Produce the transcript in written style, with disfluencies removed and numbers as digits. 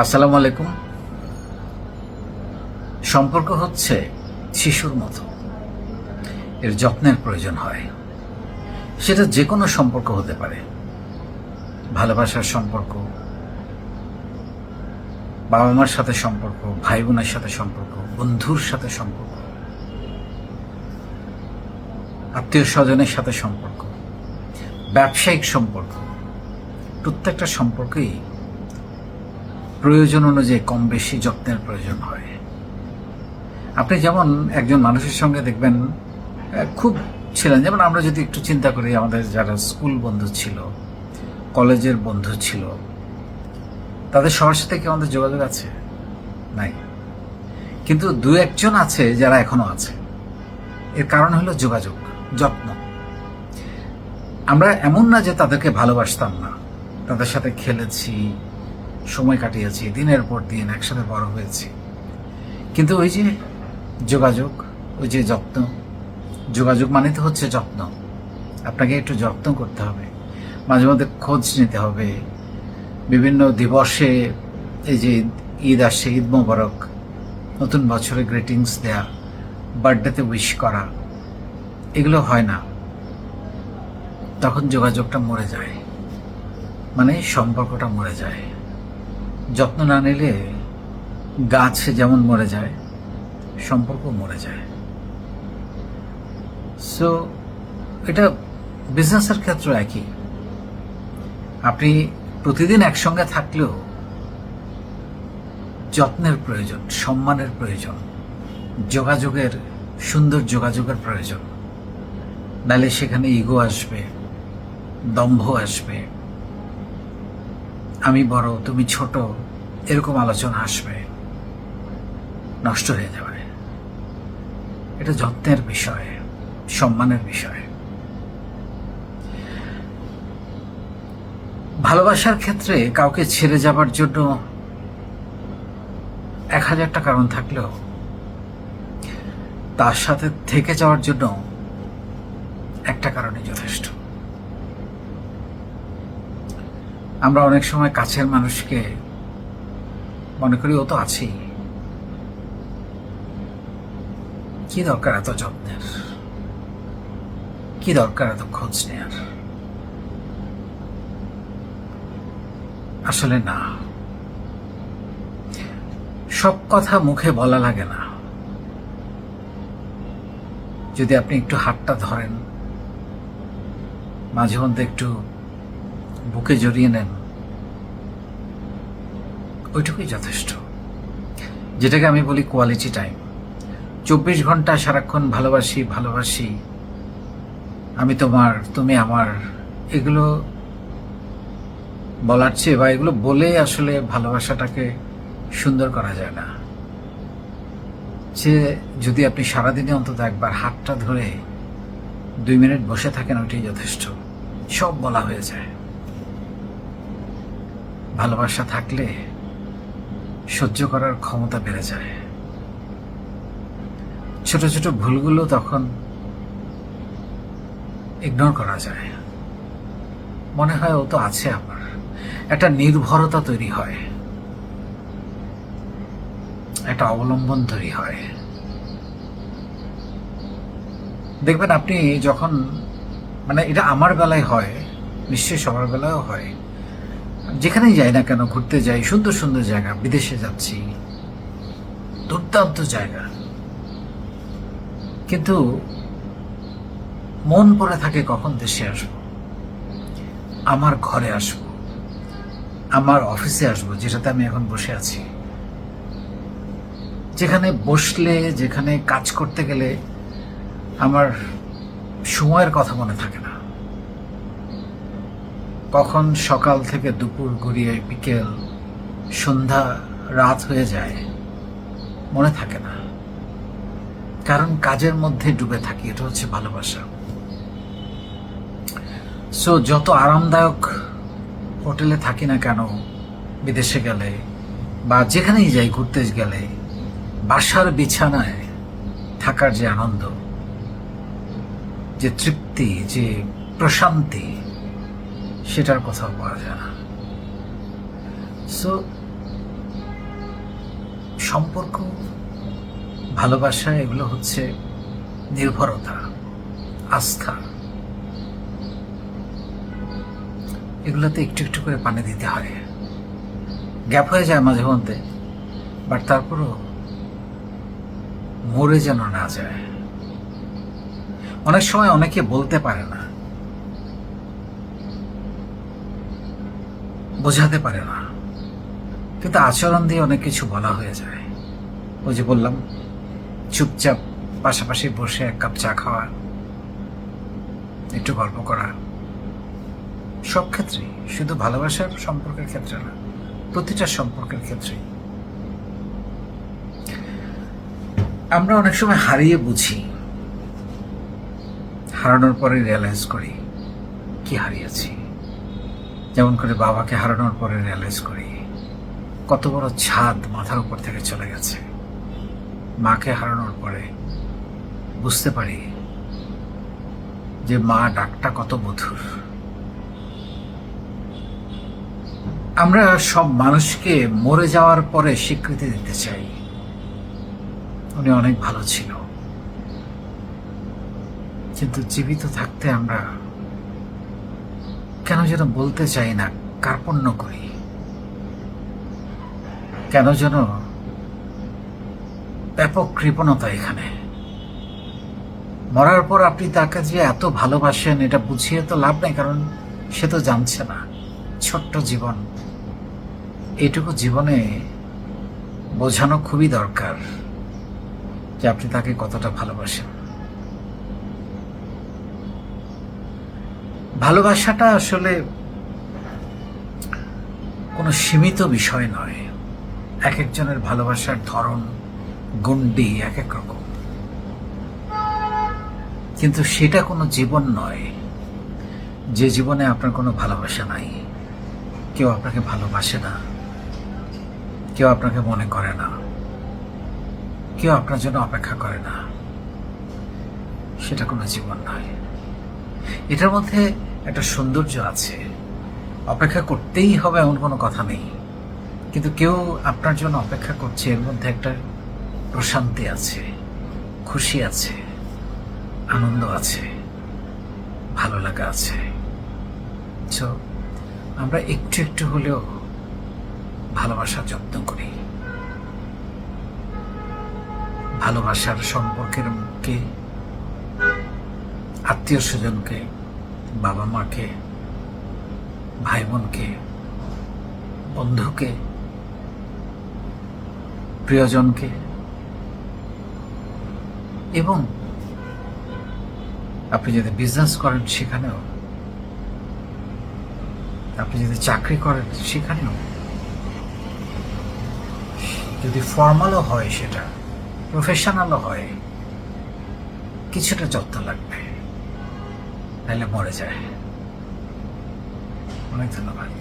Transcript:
আসসালামু আলাইকুম। সম্পর্ক হচ্ছে শিশুর মতো, এর যত্নের প্রয়োজন হয়। সেটা যে কোনো সম্পর্ক হতে পারে, ভালোবাসার সম্পর্ক, বাবা মার সাথে সম্পর্ক, ভাই বোনের সাথে সম্পর্ক, বন্ধুর সাথে সম্পর্ক, আত্মীয় স্বজনের সাথে সম্পর্ক, ব্যবসায়িক সম্পর্ক। প্রত্যেকটা সম্পর্কেই প্রয়োজন অনুযায়ী কম বেশি যত্নের প্রয়োজন হয়। আপনি যেমন একজন মানুষের সঙ্গে দেখবেন খুব ছিলেন, যেমন আমরা যদি একটু চিন্তা করি, আমাদের যারা স্কুল বন্ধু ছিল, কলেজের বন্ধু ছিল, তাদের সবার সাথে কি আমাদের যোগাযোগ আছে? নাই। কিন্তু দু একজন আছে যারা এখনো আছে। এর কারণ হলো যোগাযোগ, যত্ন। আমরা এমন না যে তাদেরকে ভালোবাসতাম না, তাদের সাথে খেলেছি, সময় কাটিয়েছি, দিনের পর দিন একসাথে বড় হয়েছি, কিন্তু ওই যে যোগাযোগ, ওই যে যত্ন, যোগাযোগ মানে তো হচ্ছে যত্ন। আপনাকে একটু যত্ন করতে হবে, মাঝে মধ্যে খোঁজ নিতে হবে। বিভিন্ন দিবসে, এই যে ঈদ আসছে, ঈদ মোবারক, নতুন বছরে গ্রিটিংস দেয়া, বার্থডেতে উইশ করা, এগুলো হয় না। তখন যোগাযোগটা মরে যায়, মানে সম্পর্কটা মরে যায়। যত্ন না নিলে গাছ যেমন মরে যায়, সম্পর্ক মরে যায়। সো এটা বিজনেসের ক্ষেত্রে একই। আপনি প্রতিদিন একসঙ্গে থাকলেও যত্নের প্রয়োজন, সম্মানের প্রয়োজন, যোগাযোগের, সুন্দর যোগাযোগের প্রয়োজন। নাহলে সেখানে ইগো আসবে, দম্ভ আসবে, আমি বড় তুমি ছোট, এরকম আলোচনা আসবে, নষ্ট হয়ে যাবে। এটা যত্নের বিষয়, সম্মানের বিষয়। ভালোবাসার ক্ষেত্রে কাউকে ছেড়ে যাবার জন্য 1000টা কারণ থাকলেও তার সাথে থেকে যাওয়ার জন্য একটা কারণই যথেষ্ট। আমরা অনেক সময় কাছের মানুষকে মনে করি ও তো আছেই, কি দরকার এত যত্নের, কি দরকার এত খোঁজ নেয়ার। আসলে না, সব কথা মুখে বলা লাগে না। যদি আপনি একটু হাতটা ধরেন, মাঝে মধ্যে একটু বুকে জড়িয়ে নেন, ওইটুকুই যথেষ্ট। যেটাকে আমি বলি কোয়ালিটি টাইম। 24 ঘন্টা সারাক্ষণ ভালোবাসি ভালোবাসি, আমি তোমার, তুমি আমার, এগুলো বলার চেয়ে বা এগুলো বলে আসলে ভালোবাসাটাকে সুন্দর করা যায় না। যে যদি আপনি সারাদিনে অন্তত একবার হাতটা ধরে 2 মিনিট বসে থাকেন, ওইটাই যথেষ্ট, সব বলা হয়ে যায়। ভালোবাসা থাকলে সহ্য করার ক্ষমতা বেড়ে যায়। ছোট ছোট ভুলগুলো তখন ইগনোর করা যায়। মনে হয় ও তো আছে আমার, একটা নির্ভরতা তৈরি হয়, একটা অবলম্বন তৈরি হয়। দেখবেন আপনি যখন, মানে এটা আমার বেলায় হয়, নিশ্চয়ই সবার বেলায়ও হয়, যেখানেই যাই না কেন, ঘুরতে যাই, সুন্দর সুন্দর জায়গা, বিদেশে যাচ্ছি, দুর্দান্ত জায়গা, কিন্তু মন পড়ে থাকে কখন দেশে আসব, আমার ঘরে আসব, আমার অফিসে আসব, যেটাতে আমি এখন বসে আছি। যেখানে বসলে, যেখানে কাজ করতে গেলে আমার সময়ের কথা মনে থাকে না। কখন সকাল থেকে দুপুর গড়িয়ে বিকেল, সন্ধ্যা, রাত হয়ে যায়, মনে থাকে না, কারণ কাজের মধ্যে ডুবে থাকি। এটা হচ্ছে ভালোবাসা। সো যত আরামদায়ক হোটেলে থাকি না কেন, বিদেশে গেলে বা যেখানেই যাই ঘুরতে গেলে, বাসার বিছানায় থাকার যে আনন্দ, যে তৃপ্তি, যে প্রশান্তি, সেটার কোথাও পাওয়া যায় না। সো সম্পর্ক, ভালোবাসা এগুলো হচ্ছে নির্ভরতা, আস্থা। এগুলোতে একটু একটু করে পানি দিতে হয়। গ্যাপ হয়ে যায় মাঝে মধ্যে, বাট তারপরও মরে যেন না যায়। অনেক সময় অনেকে বলতে পারে না, বোঝাতে পারে না, কিন্তু আচরণ দিয়ে অনেক কিছু বলা হয়ে যায়। ওই যে বললাম, চুপচাপ পাশাপাশি বসে এক কাপ চা খাওয়া, একটু গল্প করা, সব ক্ষেত্রেই, শুধু ভালোবাসার সম্পর্কের ক্ষেত্রে না, প্রতিটা সম্পর্কের ক্ষেত্রেই। আমরা অনেক সময় হারিয়ে বুঝি, হারানোর পরে রিয়েলাইজ করি কি হারিয়েছি। যেমন করে বাবাকে হারানোর পরে রিয়েলাইজ করি কত বড় ছাদ মাথার উপর থেকে চলে গেছে। মাকে হারানোর পরে বুঝতে পারি যে মা ডাকটা কত মধুর। আমরা সব মানুষকে মরে যাওয়ার পরে স্বীকৃতি দিতে চাই, উনি অনেক ভালো ছিল, কিন্তু জীবিত থাকতে আমরা কেন যেন বলতে চাই না, কার্পণ্য করি। কেন যেন ব্যাপক কৃপণতা এখানে। মরার পর আপনি তাকে যে এত ভালোবাসেন এটা বুঝিয়ে তো লাভ নেই, কারণ সে তো জানছে না। ছোট্ট জীবন, এইটুকু জীবনে বোঝানো খুবই দরকার যে আপনি তাকে কতটা ভালোবাসেন। ভালোবাসাটা আসলে কোনো সীমিত বিষয় নয়। এক একজনের ভালোবাসার ধরন, গণ্ডি এক এক রকম, কিন্তু সেটা কোনো জীবন নয় যে জীবনে আপনার কোনো ভালোবাসা নাই। কেউ আপনাকে ভালোবাসে না, কেউ আপনাকে মনে করে না, কেউ আপনার জন্য অপেক্ষা করে না, সেটা কোনো জীবন নয়। এটার মধ্যে একটা সৌন্দর্য আছে। অপেক্ষা করতেই হবে এমন কোনো কথা নেই, কিন্তু কেউ আপনার জন্য অপেক্ষা করছে, এর মধ্যে একটা প্রশান্তি আছে, খুশি আছে, আনন্দ আছে, ভালো লাগা আছে। সো আমরা একটু একটু হলেও ভালোবাসার যত্ন করি। ভালোবাসার সম্পর্কের কে, আত্মীয় স্বজনকে, বাবা মাকে, ভাই বোনকে, বন্ধুকে, প্রিয়জনকে, এবং আপনি যদি বিজনেস করেন সেখানেও, আপনি যদি চাকরি করেন সেখানেও, যদি ফর্মালও হয়, সেটা প্রফেশনালও হয়, কিছুটা যত্ন লাগবে, নাহলে মরে যায়। অনেক ধন্যবাদ।